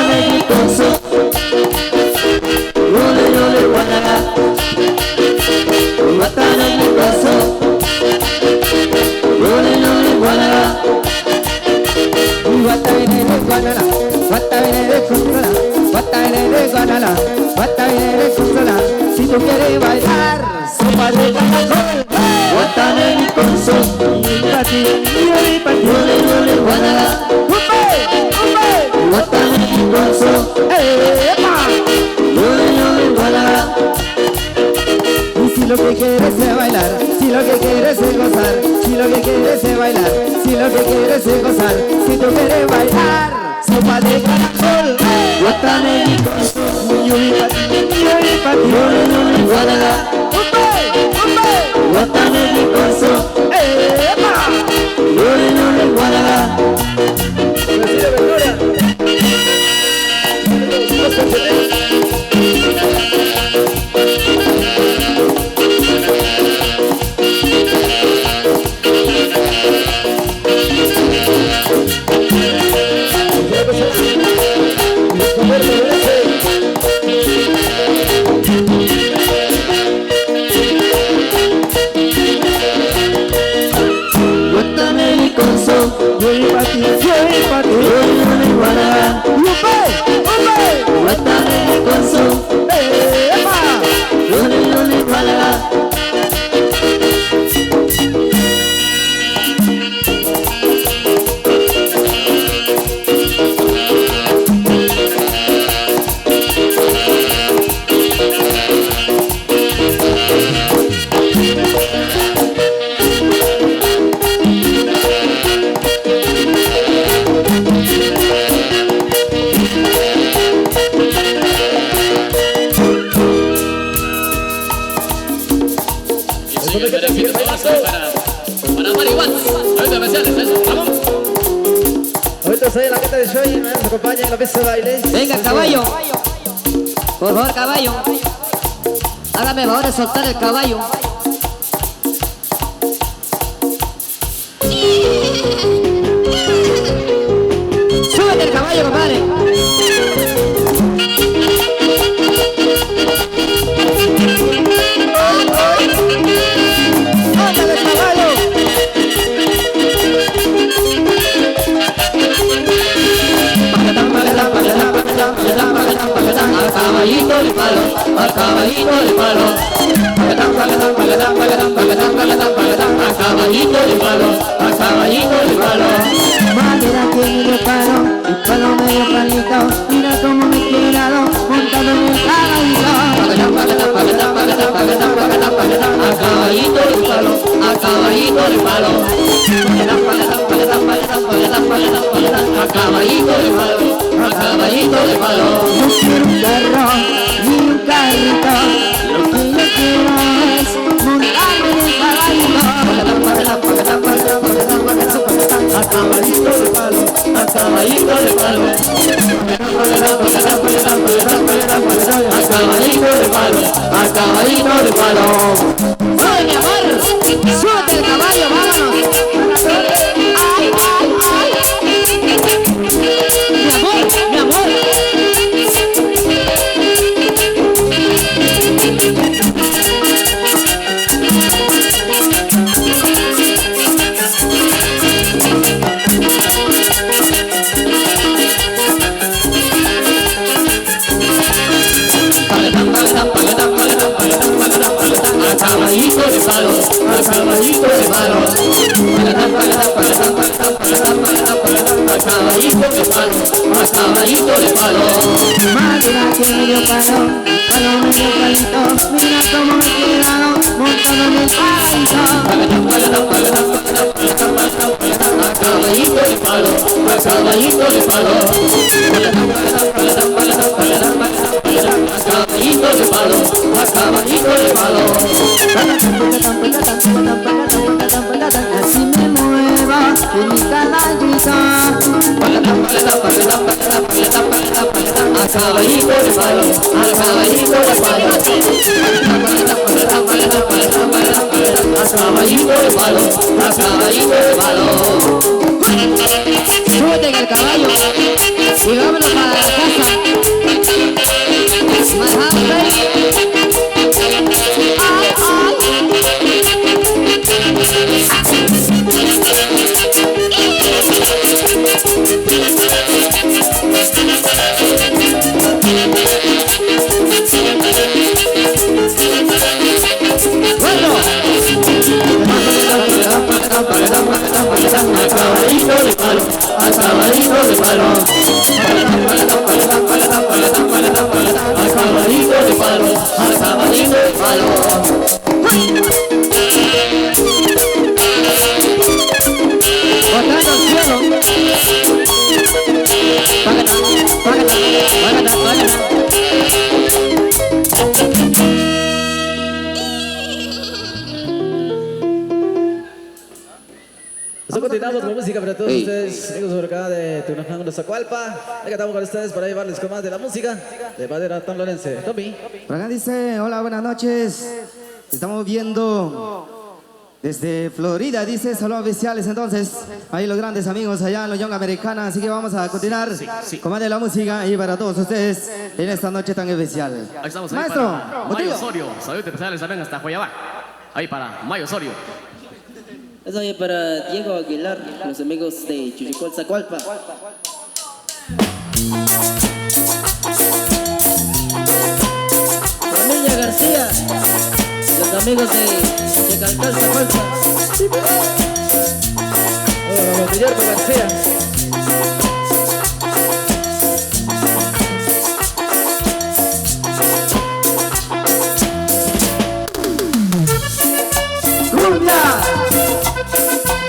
México, yole yole guanaga, Guatana México, yole yole guanaga, Guatana guanala, Guatana consola, Guatana guanala, Guatana consola. Si tú quieres bailar, sopa de caracol, Guatana México, yole yole guanaga, Guatana México, yole yole guanaga. Y si lo que quieres es bailar, si lo que quieres es gozar, si lo que quieres es bailar, si lo que quieres es gozar, si tú quieres bailar, sopa de caracol, Guatana México, yole yole guanaga, Guatana México, yole yole guanaga. Ahorita soy la gente de show y nos acompaña en la pista de baile. Venga, caballo. Por favor, caballo. Hágame favor de soltar el caballo. Súbete el caballo, compadre. ¡Ándale, caballo! Al caballito de palo, al caballito de palo, al caballito de palo, al caballito de palo. Madera tiene de palo, el palo medio palito, mira cómo me he quedado montado en el caballito. Al caballito de palo, al caballito de palo, al caballito de palo, al caballito de palo. No quiero un carro, ni un carrito, lo que yo quiero es montarme en el caballito. Al caballito de palo, al caballito de palo, al caballito de palo, al caballito de palo. ¡Sube, mi amor! ¡Súbete el caballo, vámonos! ¡Ay, ay, ay! ¡Mi amor, mi amor! Al caballito de palo, al caballito de palo, al caballito de palo, al caballito de palo. Madera que medio palo, palo medio palito, mira cómo me he quedado montado en el caballito. Al caballito de palo, al caballito de palo, al caballito de palo, al caballito de palo. Así me muevo en mi caballito. Al caballito de palo, al caballito de palo, al caballito de palo, al caballito de palo. Súbete en el caballo y vámonos para la casa. palo, al caballito de palo. Al caballito de palo, al caballito de palo. Botando al cielo. Págata, págata, págata, págata. Nosotros continuamos con música para todos ustedes, amigos por acá de Tunaján de Zacualpa. Acá estamos con ustedes para llevarles con más de la música de madera tamblorense. Tommy. Por acá dice, hola, buenas noches. Estamos viendo desde Florida, dice, saludos oficiales entonces. Ahí los grandes amigos allá en la Young Americana. Así que vamos a continuar con más de la música y para todos ustedes en esta noche tan especial. Ahí estamos, ahí Maestro, para Mayo Botillo. Osorio. Saludos especiales también hasta Guayabá. Ahí para Mayo Osorio. Eso es para Diego Aguilar, los amigos de Chuchucol, Zacualpa. Familia García, los amigos de Calcal, Zacualpa. Hola, Guillermo García. ¡Cumbia!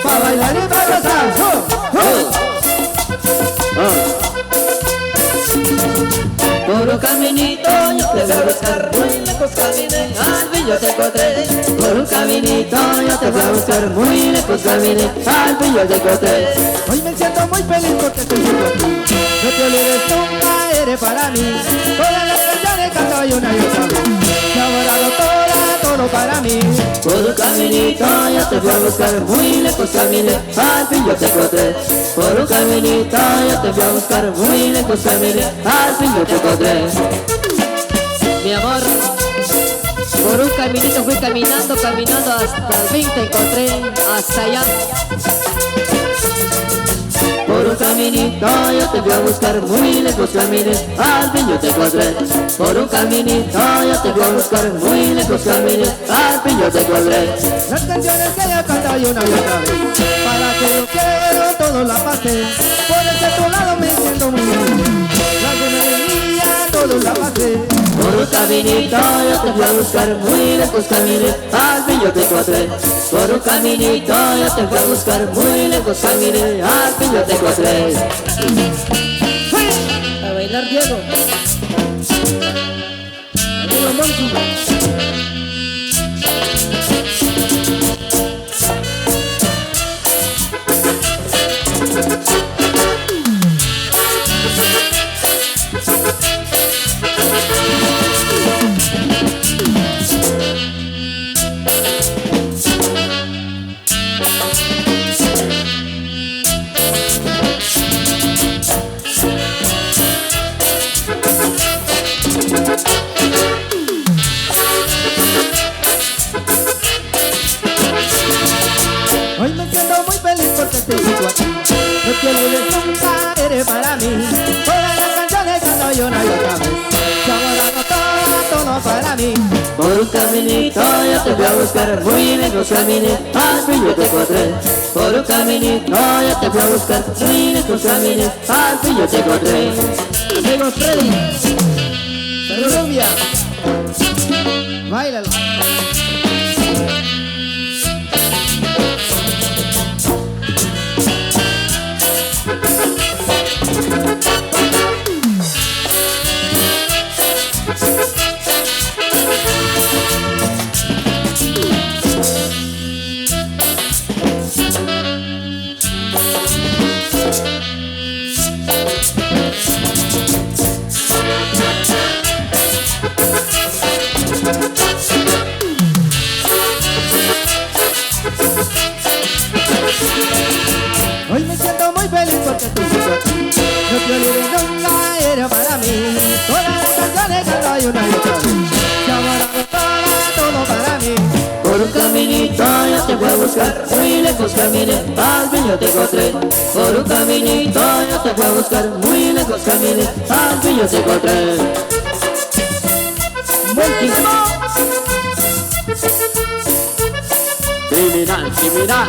Pa' bailar y pa' gozar. Puro caminito, yo te voy a buscar, muy lejos caminé, al fin yo te encontré. Por un caminito, yo te voy a buscar, muy lejos caminé, al fin yo te encontré. Hoy me siento muy feliz porque estoy junto a ti. No te olvides nunca, eres para mí. Todas las canciones canto y una y otra vez. Me ha borrado todo para mí. Por un caminito, yo te voy a buscar, muy lejos caminé, al fin yo te encontré. Por un caminito, yo te voy a buscar, muy lejos caminé, al fin yo te encontré. Mi amor, por un caminito fui caminando, caminando hasta el fin te encontré, hasta allá. Por un caminito yo te voy a buscar, muy lejos caminé, al fin yo te encontré. Por un caminito yo te voy a buscar, muy lejos caminé, al fin yo te encontré. Las canciones que yo canto y una y otra vez. Para que yo quiero todo la pasé. Por ese tu lado me siento muy bien. La llena de alegría todo la pasé. Por un caminito yo te voy a buscar, muy lejos caminé, al fin yo te encontré. Por un caminito yo te voy a buscar, muy lejos caminé, al fin yo te encontré. A bailar Diego. Amigo Monkey. Hoy me siento muy feliz porque estoy junto a ti. No te olvides nunca, eres para mí. Todas las canciones canto y una y otra vez. Se ha borrado todo para mí. Por un caminito yo te voy a buscar, muy lejos caminé, al fin yo te encontré. Por un caminito yo te voy a buscar, muy lejos caminé, al fin yo te encontré. Amigos Freddy, Colombia, báilalo. Hoy me siento muy feliz porque estoy junto a ti. No te olvides nunca, eres para mí. Todas las canciones canto y una y otra vez. Se ha borrado todo para mí. por un caminito yo te voy a buscar, muy lejos caminé, al fin yo te encontré. Por un caminito yo te voy a buscar, muy lejos caminé, al fin yo te encontré. Criminal, criminal.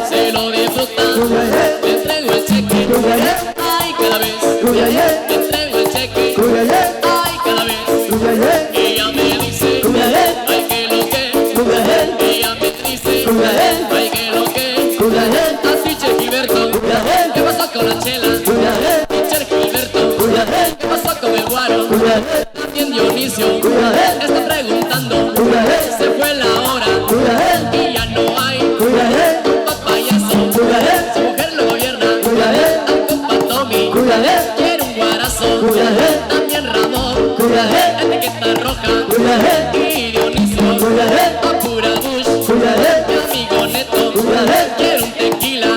se lo disfruta. Le entrego el cheque, ay, cada vez. Le entrego el cheque, ay, cada vez. Ella me dice, ay, que lo que. Ella me dice, ay, que lo que. Así, Che Gilberto, ¿qué pasó con la chela? Che Gilberto, ¿qué pasó con el guaro? También Dionisio está preguntando, se fue la hora y ya no hay un papayazo. Su mujer lo gobierna, al compa Tommy quiere un guarazo. También Ramón, etiqueta roja, y Dionisio, a pura bush. Mi amigo Neto quiere un tequila,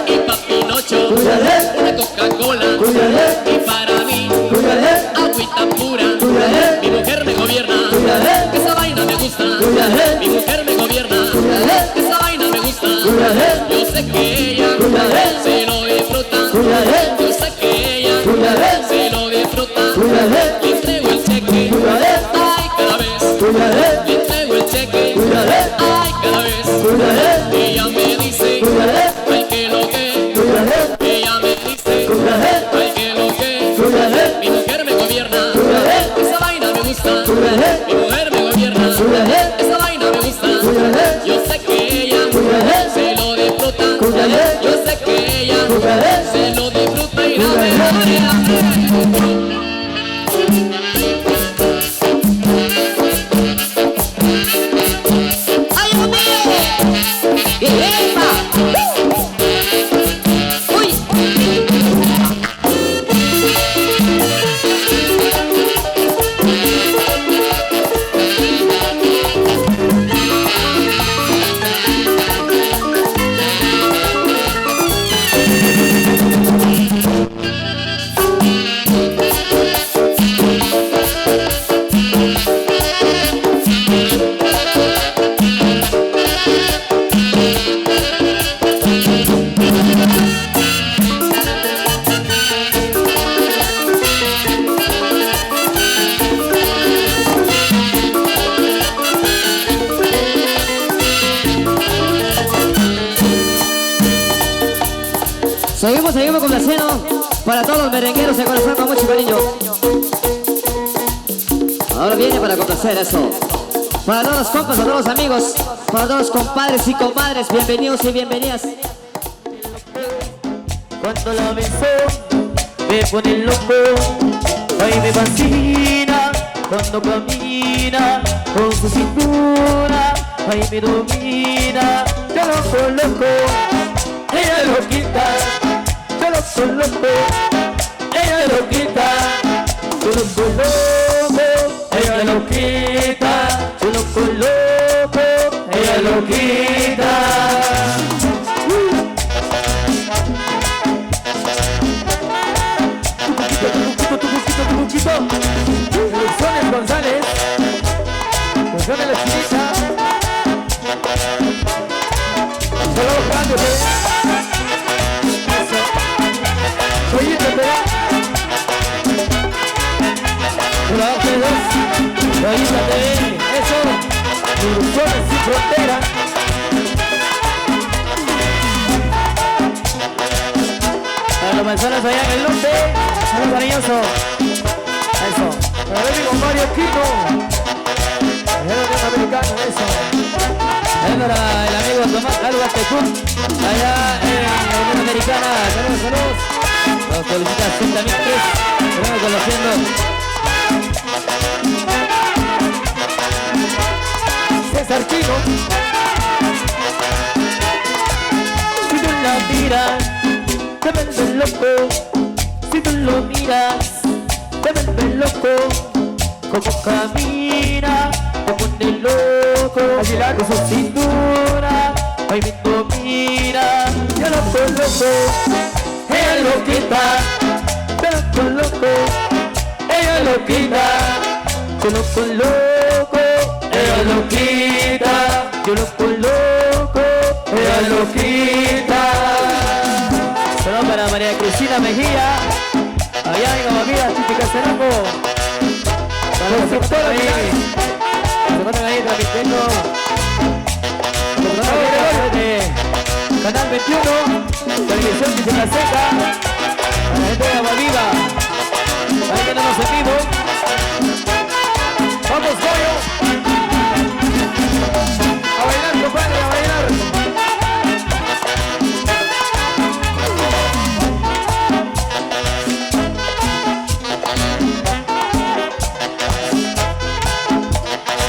y pa' Pinocho una Coca-Cola, y para mí agüita pura. Mi mujer me gobierna, esa vaina me gusta. Mi mujer me gobierna, esa vaina me gusta. Yo sé que ella se lo disfruta. Yo sé que ella se lo disfruta. Le entrego el cheque, ay, cada vez. Le entrego el cheque, ay, cada vez. Ella me dice, ay, que lo que. Ella me dice, ay, que lo que. Mi mujer me gobierna, esa vaina me gusta. Mi mujer me gobierna, esa vaina me gusta. Yo sé que ella se lo disfruta. Yo sé que ella se lo disfruta y ¡Ay, Dios mío! ¡Qué jefa! ¡Uy! Seguimos complaciendo para todos los merengueros de corazón con mucho cariño. Ahora viene para complacer eso. Para todos los compas, para todos los amigos, para todos los compadres y comadres, bienvenidos y bienvenidas. Cuando la beso me pone loco, ay me fascina cuando camina con su cintura, ay me domina, yo loco loco, ella lo quita, yo loco loco, ella lo quita, yo loco loco, ella lo quita, yo loco loco, ella lo quita. Producciones González, Producciones La Esquinita, solo buscándote. Eso, soy Interpeda. Hola, ustedes, soy TV. Eso, Producciones Sin Frontera. Para los manzanos allá en el norte, muy cariñoso. Eso, para ver mi compadre Quito, el norteamericano, eso. Es para el amigo Tomás Alba Tecún, allá en la Unión Americana. Saludos, saludos. Los felicitas 70.003, estamos conociendo. César Chino. Si tú la miras, te vuelves loco. Si tú lo miras, te vuelve loco, como camina, te pone loco, con su cintura, ay me domina, yo loco loco, ella lo quita, yo loco loco, ella lo quita, yo loco loco, ella lo quita, yo loco loco, ella lo quita. Solo para María Cristina Mejía. Allá en Amamira, típica Cenaco. Para los sectores ahí. Se ponen ahí transmitiendo. Canal 21, televisión de la Seca, a la gente de Agua Viva, ahí tenemos en vivo. Vamos, Goyo, a bailar, compadre, a bailar.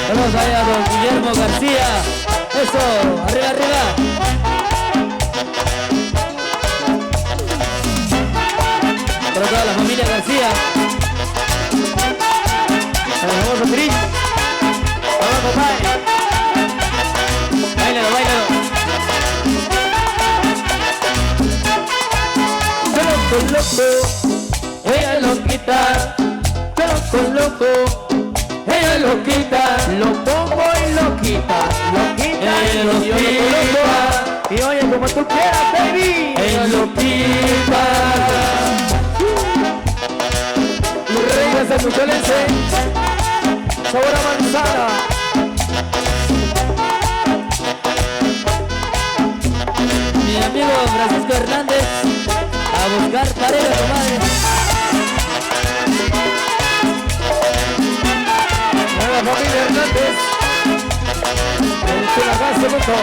Vamos allá, don Guillermo García. Eso, arriba, arriba. Para toda la familia García. Para el famoso Cris. Vamos, compadre. Báilalo, báilalo. Loco, loco, ella lo quita. Loco, loco, ella lo quita. Lo pongo y lo quita. Lo quita y lo quita. Y oye, como tú quieras, baby. Ella lo quita. Reyes de Mucholense, sabor a manzana. Mi amigo Francisco Hernández, a buscar pareja, comadre. La familia Hernández, en la casa mucho.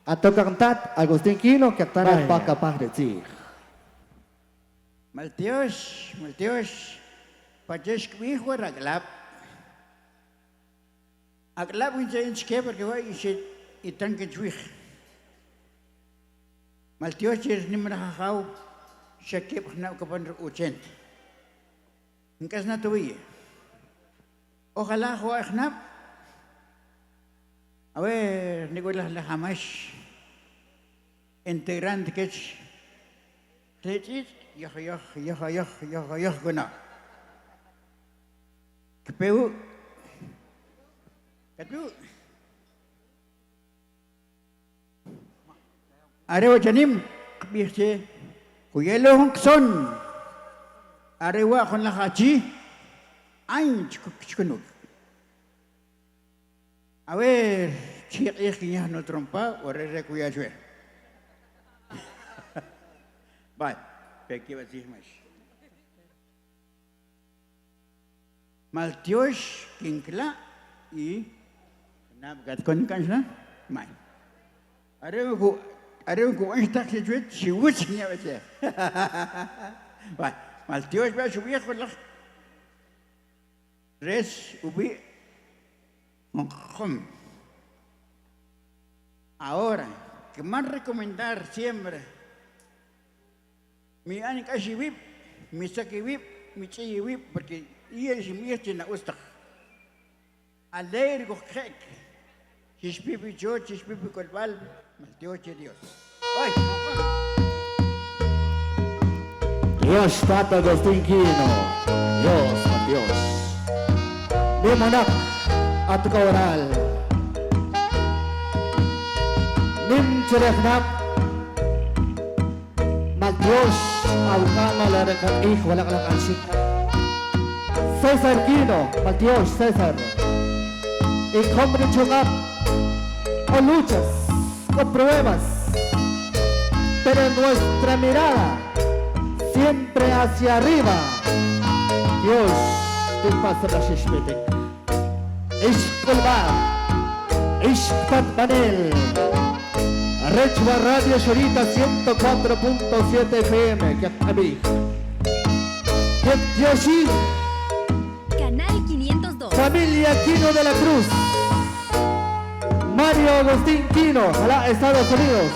Atau cantat Agustín Quino que estará Vaya. para capaz de decir. Malteos, pajes kwiho raglap. Aglap winja inchke porque va y itan que chwih. Malteos es nimra hau, shakib na kapan uchent. Inkas na tuwi. Ojalá ho akhnap. A ver, Nicolás la Hamash, integrante que es, yo, guna. Kepeu, Arewa janim, kebirse, kuyelo hongson, arewa kon la haji, ain chukunu. A ver, chiquillos que ya no trompa, o recuya yo. Vale, ¿qué va a decir más? Maltios, Kinkla y Nabgat con Kanjna, Mai. Areugo, un taxi tweet, she would sing it there. Vale, Maltios va a subir con la res, ubi. Ahora, que más recomendar siempre mi anica si vip, mi saque vip, mi chile vip, porque y es mi na usta. Aler go krek. Chispipi yo, chispipi colbal, Dios. Ay. Dios, Tata Agustín Quino. Dios. Limonak at kaural. Nim cereknap. Magdios awkama larakan wala kalang ansik. Cesar Quino, Magdios, Cesar. Hombre chocap o luchas o pruebas, pero nuestra mirada siempre hacia arriba. Dios, te pasa la shishmetek. Ishkolba, Ishpat Panel, Rechua Radio Shorita 104.7 FM, que abrí. Yoshi, Canal 502. familia Quino de la Cruz. Mario Agustín Quino, ojalá Estados Unidos.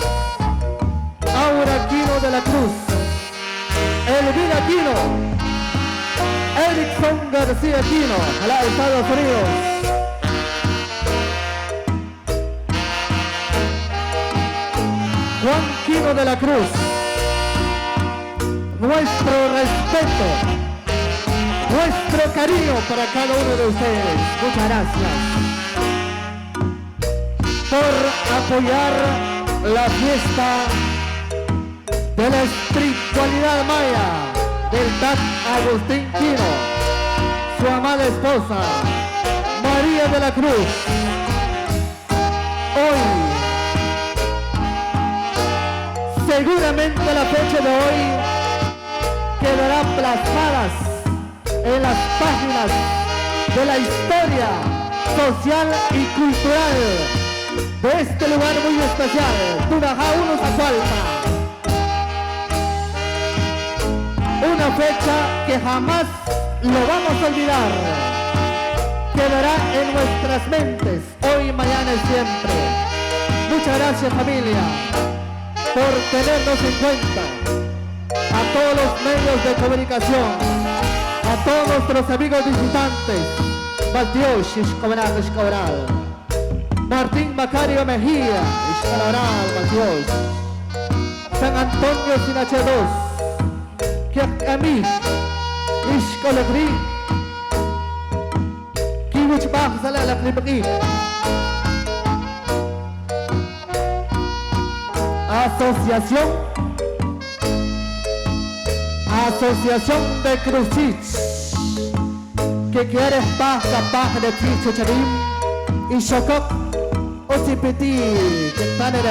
Aura Quino de la Cruz. Elvira Quino. Erickson García Quino, ojalá Estados Unidos. Juan Quino de la Cruz. Nuestro respeto, nuestro cariño para cada uno de ustedes. Muchas gracias por apoyar la fiesta de la espiritualidad maya del TAC Agustín Quino. su amada esposa, María de la Cruz. Hoy, seguramente la fecha de hoy quedará plasmadas en las páginas de la historia social y cultural de este lugar muy especial, Tunajá 1 Zacualpa. Una fecha que jamás lo vamos a olvidar. Quedará en nuestras mentes, hoy, mañana y siempre. Muchas gracias, familia, por tenernos en cuenta. A todos los medios de comunicación, a todos nuestros amigos visitantes, Batios, Ishcobral, Martín Macario Mejía, Ishcobral, Batios, San Antonio Sinache 2, Kiakami, Ishcolagri, Kiwich Bajsala la Kripaki, Asociación de Crucis, que quiere paz de Ticho Charim y Shokok Ocipiti, que están en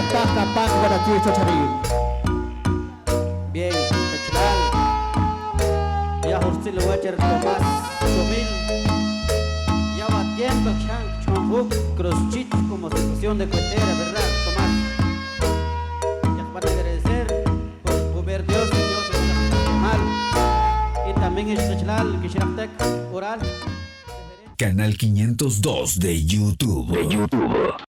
paz de Ticho Charim. Bien, Techral. Ya Hursil Wacher Tomás Somil. Ya va tiempo Chang Chonhuk Cruzchit como asociación de cuetera, ¿verdad, Tomás? Ya para agradecer por ver Dios es mal. Y también es Techral, Kishiraptek, Oral. Canal 502 de YouTube.